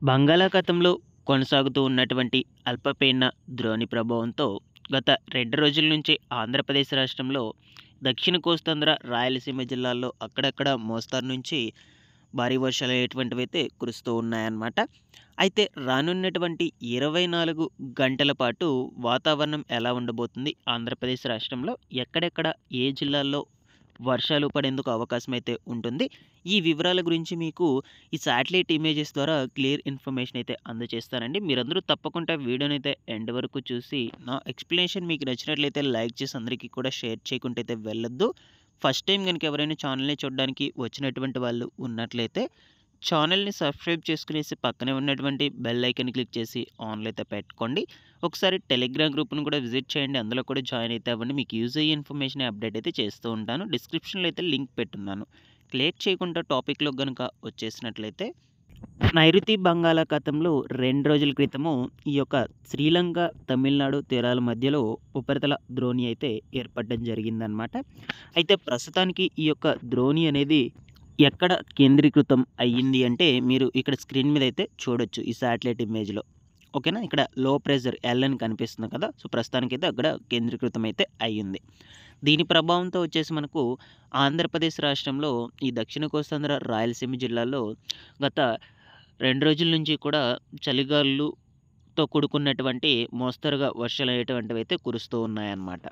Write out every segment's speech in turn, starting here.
బంగాళాఖాతంలో కొనసాగుతూ ఉన్నటువంటి అల్పపీడన ద్రోణి ప్రభావంతో గత 2 రోజుల నుంచి ఆంధ్రప్రదేశ్ రాష్ట్రంలో దక్షిణ కోస్తాంధ్ర, రాయలసీమ జిల్లాల్లో అక్కడక్కడ మోస్తారు నుంచి భారీ వర్షాలనేటువంటివైతే కురుస్తూ ఉన్నాయన్నమాట. అయితే రానున్నటువంటి 24 గంటల పాటు వాతావరణం ఎలా ఉండబోతుంది? ఆంధ్రప్రదేశ్ రాష్ట్రంలో ఎక్కడెక్కడ, ఏ జిల్లాల్లో వర్షాలు పడేందుకు అవకాశమైతే ఉంటుంది? ఈ వివరాల గురించి మీకు ఈ శాటిలైట్ ఇమేజెస్ ద్వారా క్లియర్ ఇన్ఫర్మేషన్ అయితే అందజేస్తానండి. మీరందరూ తప్పకుండా వీడియోనైతే ఎండ్ వరకు చూసి, నా ఎక్స్‌ప్లనేషన్ మీకు నచ్చినట్లయితే లైక్ చేసి అందరికీ కూడా షేర్ చేయకుంటే అయితే వెళ్ళొద్దు. ఫస్ట్ టైం గనుక ఎవరైనా ఛానల్‌ని చూడడానికి వచ్చినటువంటి వాళ్ళు ఉన్నట్లయితే ఛానల్‌ని సబ్స్క్రైబ్ చేసుకునేసి పక్కనే ఉన్నటువంటి బెల్ ఐకాన్ క్లిక్ చేసి ఆన్‌లో అయితే పెట్టుకోండి. ఒకసారి టెలిగ్రామ్ గ్రూప్‌ని కూడా విజిట్ చేయండి. అందులో కూడా జాయిన్ అయితే అవ్వండి. మీకు యూజ్ అయ్యే ఇన్ఫర్మేషన్ అప్డేట్ అయితే చేస్తూ ఉంటాను. డిస్క్రిప్షన్‌లో అయితే లింక్ పెట్టున్నాను. లేట్ చేయకుండా టాపిక్‌లోకి గనుక వచ్చేసినట్లయితే, నైరుతి బంగాళాఖాతంలో 2 రోజుల క్రితము ఈ యొక్క శ్రీలంక, తమిళనాడు తీరాల మధ్యలో ఉపరితల ద్రోణి అయితే ఏర్పడడం జరిగిందనమాట. అయితే ప్రస్తుతానికి ఈ యొక్క ద్రోణి అనేది ఎక్కడ కేంద్రీకృతం అయ్యింది అంటే, మీరు ఇక్కడ స్క్రీన్ మీద అయితే చూడొచ్చు ఈ శాటిలైట్ ఇమేజ్‌లో. ఓకేనా? ఇక్కడ లో ప్రెషర్ ఎల్ అని కనిపిస్తుంది కదా! సో, ప్రస్తుతానికైతే అక్కడ కేంద్రీకృతం అయితే అయ్యింది. దీని ప్రభావంతో వచ్చేసి మనకు ఆంధ్రప్రదేశ్ రాష్ట్రంలో ఈ దక్షిణ కోస్తాంధ్ర, రాయలసీమ జిల్లాల్లో గత 2 రోజుల నుంచి కూడా చలిగాలులతో కూడుకున్నటువంటి మోస్తరుగా వర్షాలనేటువంటివైతే కురుస్తూ ఉన్నాయన్నమాట.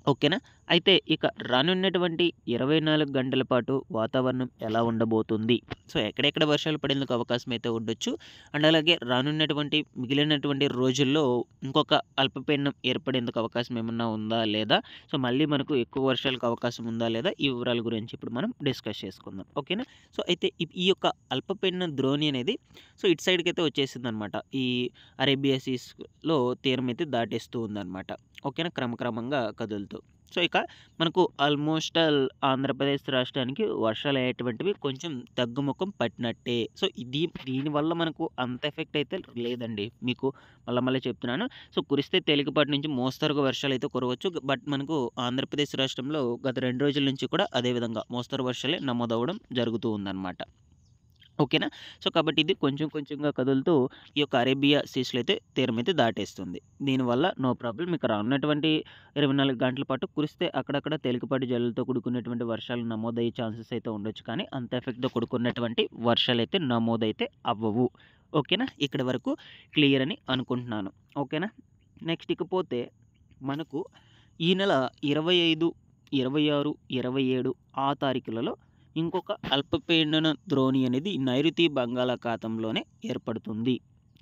ఓకేనా? అయితే ఇక రానున్నటువంటి 24 గంటల పాటు వాతావరణం ఎలా ఉండబోతుంది? సో, ఎక్కడెక్కడ వర్షాలు పడేందుకు అవకాశం అయితే ఉండొచ్చు. అండ్ అలాగే రానున్నటువంటి మిగిలినటువంటి రోజుల్లో ఇంకొక అల్పపీడనం ఏర్పడేందుకు అవకాశం ఏమన్నా ఉందా? లేదా? సో, మళ్ళీ మనకు ఎక్కువ వర్షాలకు అవకాశం ఉందా? లేదా? ఈ వివరాల గురించి ఇప్పుడు మనం డిస్కస్ చేసుకుందాం. ఓకేనా? సో, అయితే ఈ యొక్క అల్పపీడన ద్రోణి అనేది సో, ఇటు సైడ్‌కైతే వచ్చేసిందనమాట. ఈ అరేబియా సీస్‌లో తీరం అయితే దాటేస్తూ ఉందనమాట. ఓకేనా? క్రమక్రమంగా కదులుతూ. సో, ఇక మనకు ఆల్మోస్ట్ ఆల్ ఆంధ్రప్రదేశ్ రాష్ట్రానికి వర్షాలనేటువంటివి కొంచెం తగ్గుముఖం పట్టినట్టే. సో, దీనివల్ల మనకు అంత ఎఫెక్ట్ అయితే లేదండి. మీకు మళ్ళా చెప్తున్నాను. సో, కురిస్తే తేలికపాటి నుంచి మోస్తరుగా వర్షాలైతే కురవచ్చు. బట్ మనకు ఆంధ్రప్రదేశ్ రాష్ట్రంలో గత 2 రోజుల నుంచి కూడా అదే విధంగా మోస్తరు వర్షాలే నమోదవ్వడం జరుగుతూ ఉందన్నమాట. ఓకేనా? సో, కాబట్టి ఇది కొంచెం కొంచెంగా కదులుతూ ఈ యొక్క అరేబియా సీస్‌లో అయితే తీరమైతే దాటేస్తుంది. దీనివల్ల నో ప్రాబ్లమ్. ఇక రానున్నటువంటి 24 గంటల పాటు కురిస్తే అక్కడక్కడ తేలికపాటి జల్లులతో కూడుకున్నటువంటి వర్షాలు నమోదయ్యే ఛాన్సెస్ అయితే ఉండొచ్చు. కానీ అంత ఎఫెక్ట్‌తో కూడుకున్నటువంటి వర్షాలైతే నమోదైతే అవ్వవు. ఓకేనా? ఇక్కడి వరకు క్లియర్ అని అనుకుంటున్నాను. ఓకేనా? నెక్స్ట్ ఇకపోతే మనకు ఈ నెల 25, 26, 27 ఆ తారీఖులలో ఇంకొక అల్పపీడన ద్రోణి అనేది నైరుతి బంగాళాఖాతంలోనే ఏర్పడుతుంది.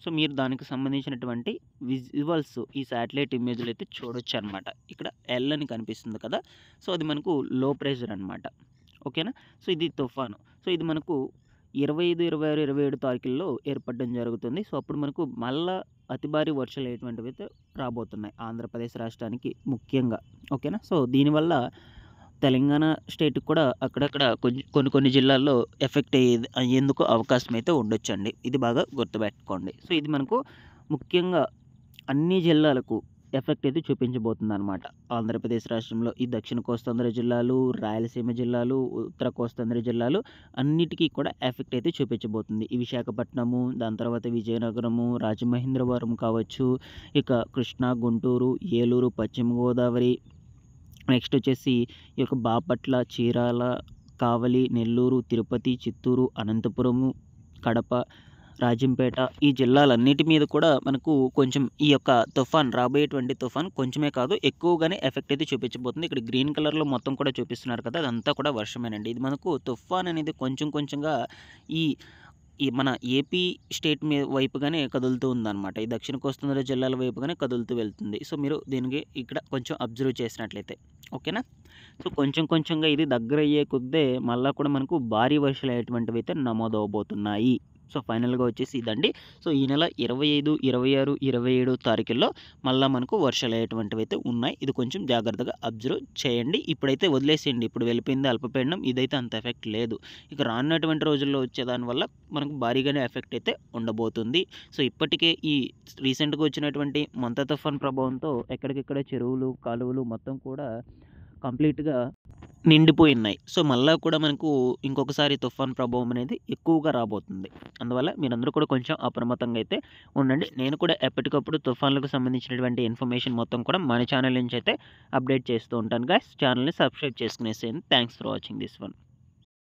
సో, మీరు దానికి సంబంధించినటువంటి విజువల్స్ ఈ శాటిలైట్ ఇమేజ్‌లో అయితే చూడొచ్చనమాట. ఇక్కడ ఎల్ అని కనిపిస్తుంది కదా! సో, అది మనకు లో ప్రెషర్ అనమాట. ఓకేనా? సో, ఇది తుఫాను. సో, ఇది మనకు 25, 26, 27 తారీఖుల్లో ఏర్పడడం జరుగుతుంది. సో, అప్పుడు మనకు మళ్ళా అతి భారీ వర్షాలనేటువంటివైతే రాబోతున్నాయి ఆంధ్రప్రదేశ్ రాష్ట్రానికి ముఖ్యంగా. ఓకేనా? సో, దీనివల్ల తెలంగాణ స్టేట్‌కి కూడా అక్కడక్కడ కొన్ని కొన్ని జిల్లాల్లో ఎఫెక్ట్ అయ్యేందుకు అవకాశం అయితే ఉండొచ్చండి. ఇది బాగా గుర్తుపెట్టుకోండి. సో, ఇది మనకు ముఖ్యంగా అన్ని జిల్లాలకు ఎఫెక్ట్ అయితే చూపించబోతుందనమాట. ఆంధ్రప్రదేశ్ రాష్ట్రంలో ఈ దక్షిణ కోస్తాంధ్ర జిల్లాలు, రాయలసీమ జిల్లాలు, ఉత్తర కోస్తాంధ్ర జిల్లాలు అన్నిటికీ కూడా ఎఫెక్ట్ అయితే చూపించబోతుంది. ఈ విశాఖపట్నము, దాని తర్వాత విజయనగరము, రాజమహేంద్రవరం కావచ్చు, ఇక కృష్ణా, గుంటూరు, ఏలూరు, పశ్చిమ గోదావరి, నెక్స్ట్ వచ్చేసి ఈ యొక్క బాపట్ల, చీరాల, కావలి, నెల్లూరు, తిరుపతి, చిత్తూరు, అనంతపురము, కడప, రాజంపేట ఈ జిల్లాలన్నిటి మీద కూడా మనకు కొంచెం ఈ యొక్క రాబోయేటువంటి తుఫాన్ కొంచెమే కాదు ఎక్కువగానే ఎఫెక్ట్ అయితే చూపించబోతుంది. ఇక్కడ గ్రీన్ కలర్‌లో మొత్తం కూడా చూపిస్తున్నారు కదా! అదంతా కూడా వర్షమేనండి. ఇది మనకు తుఫాన్ అనేది కొంచెం కొంచెంగా ఈ ఈ మన ఏపీ స్టేట్ వైపుగానే కదులుతూ ఉందన్నమాట. ఈ దక్షిణ కోస్తాంధ్ర జిల్లాల వైపుగానే కదులుతూ వెళ్తుంది. సో, మీరు దీనికి ఇక్కడ కొంచెం అబ్జర్వ్ చేసినట్లయితే. ఓకేనా? సో, కొంచెం కొంచెంగా ఇది దగ్గరయ్యే కొద్దే మళ్ళా కూడా మనకు భారీ వర్షాలనేటువంటివైతే నమోదవబోతున్నాయి. సో, ఫైనల్‌గా వచ్చేసి ఇదండి. సో, ఈ నెల 25, 26, 27 తారీఖుల్లో మళ్ళా మనకు వర్షాలయ్యేటువంటివైతే ఉన్నాయి. ఇది కొంచెం జాగ్రత్తగా అబ్జర్వ్ చేయండి. ఇప్పుడైతే వదిలేసేయండి. ఇప్పుడు వెళ్ళిపోయింది అల్పపీడనం. ఇదైతే అంత ఎఫెక్ట్ లేదు. ఇక రానున్నటువంటి రోజుల్లో వచ్చేదానివల్ల మనకు భారీగానే ఎఫెక్ట్ అయితే ఉండబోతుంది. సో, ఇప్పటికే ఈ రీసెంట్‌గా వచ్చినటువంటి మొంతా తుఫాన్ ప్రభావంతో ఎక్కడికెక్కడ చెరువులు, కాలువలు మొత్తం కూడా కంప్లీట్‌గా నిండిపోయున్నాయి. సో, మళ్ళా కూడా మనకు ఇంకొకసారి తుఫాన్ ప్రభావం అనేది ఎక్కువగా రాబోతుంది. అందువల్ల మీరందరూ కూడా కొంచెం అప్రమత్తంగా అయితే ఉండండి. నేను కూడా ఎప్పటికప్పుడు తుఫాన్లకు సంబంధించినటువంటి ఇన్ఫర్మేషన్ మొత్తం కూడా మన ఛానల్ నుంచి అయితే అప్డేట్ చేస్తూ ఉంటాను గైస్. ఛానల్‌ని సబ్స్క్రైబ్ చేసుకునేసేయండి. Thanks for watching this one.